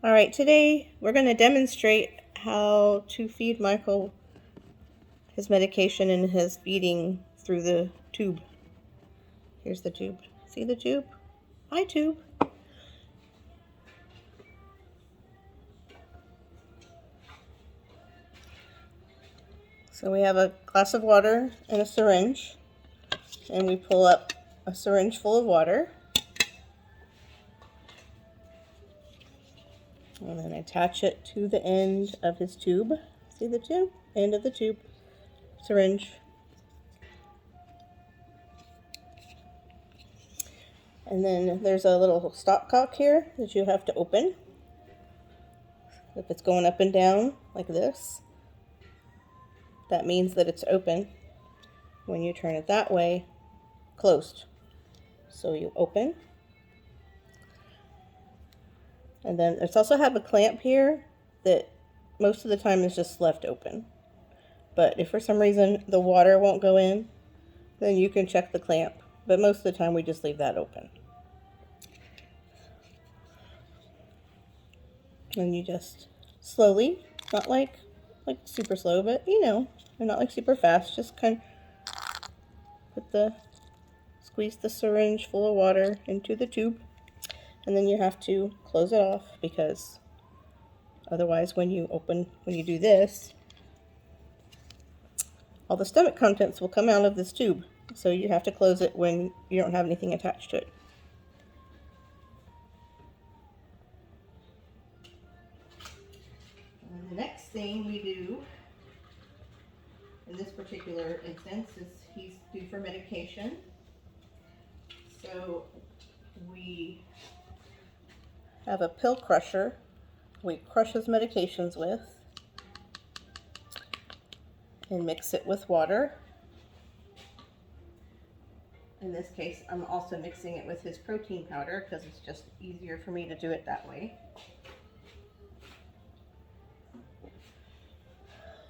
Alright, today we're going to demonstrate how to feed Michael his medication and his feeding through the tube. Here's the tube. See the tube? Hi, tube. So we have a glass of water and a syringe, and we pull up a syringe full of water. And then attach it to the end of his tube. See the tube? End of the tube. Syringe. And then there's a little stopcock here that you have to open. If it's going up and down like this, that means that it's open. When you turn it that way, closed. So you open. And then it's also have a clamp here that most of the time is just left open. But if for some reason the water won't go in, then you can check the clamp. But most of the time we just leave that open. And you just slowly, not like super slow, but and not like super fast, just kind of squeeze the syringe full of water into the tube. And then you have to close it off, because otherwise when you do this, all the stomach contents will come out of this tube. So you have to close it when you don't have anything attached to it. And the next thing we do in this particular instance is he's due for medication. So we have a pill crusher we crush his medications with and mix it with water. In this case, I'm also mixing it with his protein powder because it's just easier for me to do it that way.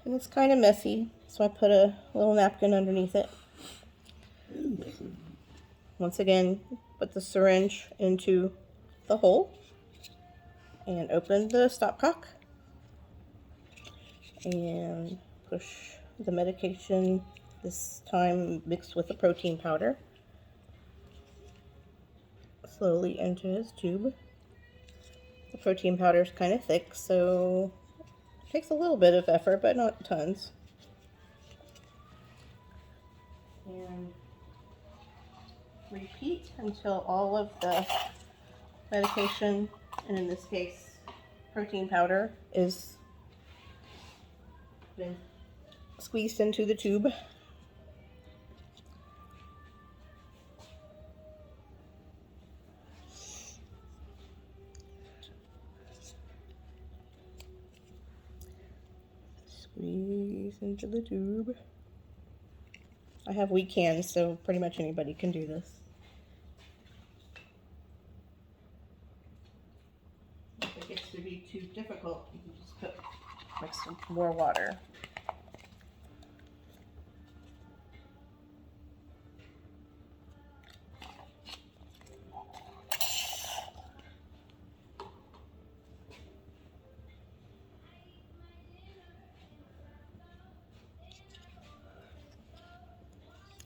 And it's kind of messy, so I put a little napkin underneath it. Once again, put the syringe into the hole and open the stopcock and push the medication, this time mixed with the protein powder, slowly into his tube. The protein powder is kind of thick, so it takes a little bit of effort, but not tons. And repeat until all of the medication, and in this case protein powder, is been squeezed into the tube. Squeeze into the tube. I have weak hands, so pretty much anybody can do this. If it gets to be too difficult, you can just put some more water.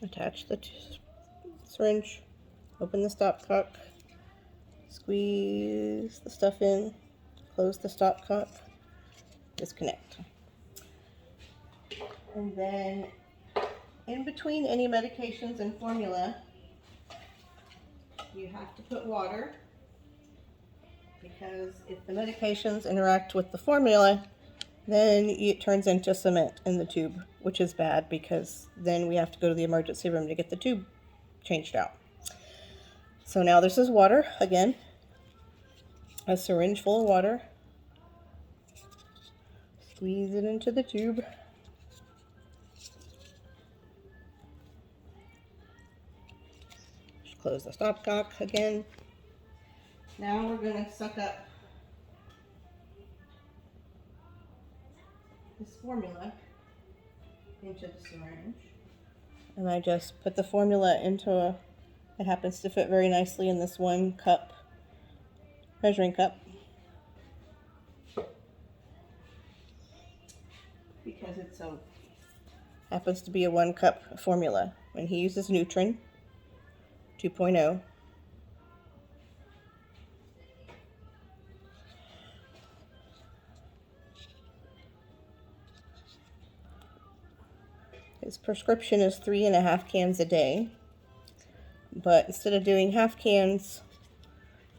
Attach the syringe, open the stopcock, squeeze the stuff in, close the stopcock, disconnect. And then in between any medications and formula, you have to put water, because if the medications interact with the formula, then it turns into cement in the tube, which is bad, because then we have to go to the emergency room to get the tube changed out. So now this is water again, a syringe full of water. Squeeze it into the tube. Just close the stopcock again. Now we're going to suck up this formula into the syringe, and I just put the formula into it happens to fit very nicely in this one cup, measuring cup. because it's happens to be a 1-cup formula, and he uses Nutrin 2.0. His prescription is 3.5 cans a day, but instead of doing half cans,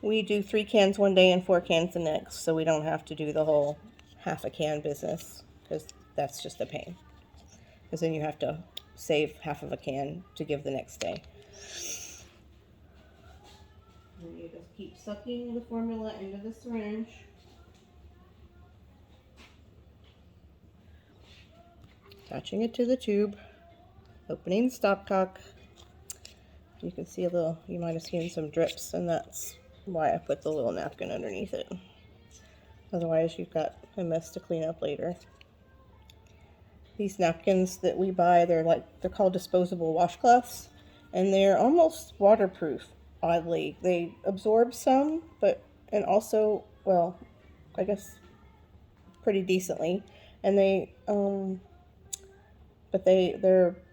we do 3 cans one day and 4 cans the next, so we don't have to do the whole half a can business, because that's just a pain. Because then you have to save half of a can to give the next day. And you just keep sucking the formula into the syringe. Attaching it to the tube, opening the stopcock. You can see you might have seen some drips, and that's why I put the little napkin underneath it. Otherwise, you've got a mess to clean up later. These napkins that we buy, they're called disposable washcloths, and they're almost waterproof, oddly. They absorb some, and also, well, I guess pretty decently. And they're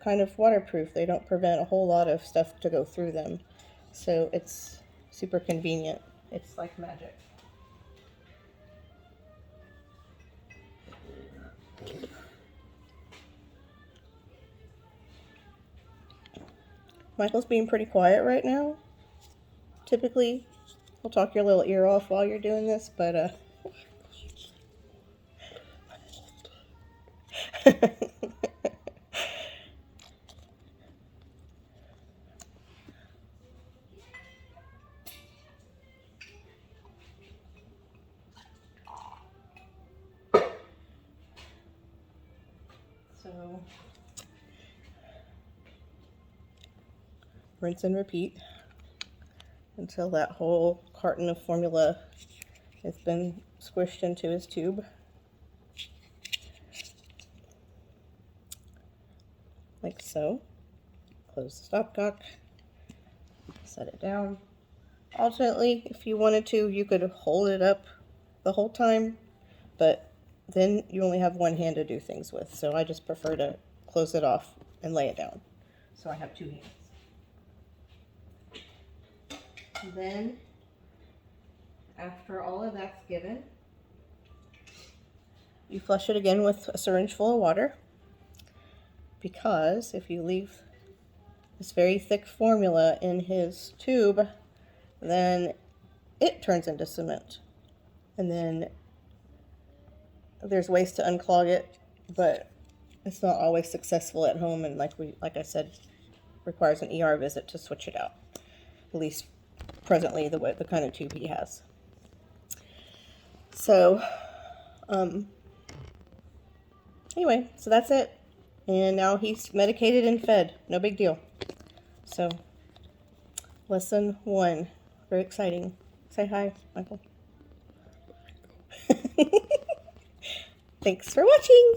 kind of waterproof. They don't prevent a whole lot of stuff to go through them. So it's super convenient. It's like magic. Michael's being pretty quiet right now. Typically, he'll talk your little ear off while you're doing this, but so rinse and repeat until that whole carton of formula has been squished into his tube. Like so. Close the stopcock. Set it down. Alternately, if you wanted to, you could hold it up the whole time, but then you only have one hand to do things with. So I just prefer to close it off and lay it down. So I have 2 hands. And then, after all of that's given, you flush it again with a syringe full of water, because if you leave this very thick formula in his tube, then it turns into cement. And then there's ways to unclog it, but it's not always successful at home, and like I said, requires an ER visit to switch it out. At least presently the kind of tube he has. So anyway, so that's it. And now he's medicated and fed. No big deal. So lesson 1. Very exciting. Say hi, Michael. Thanks for watching.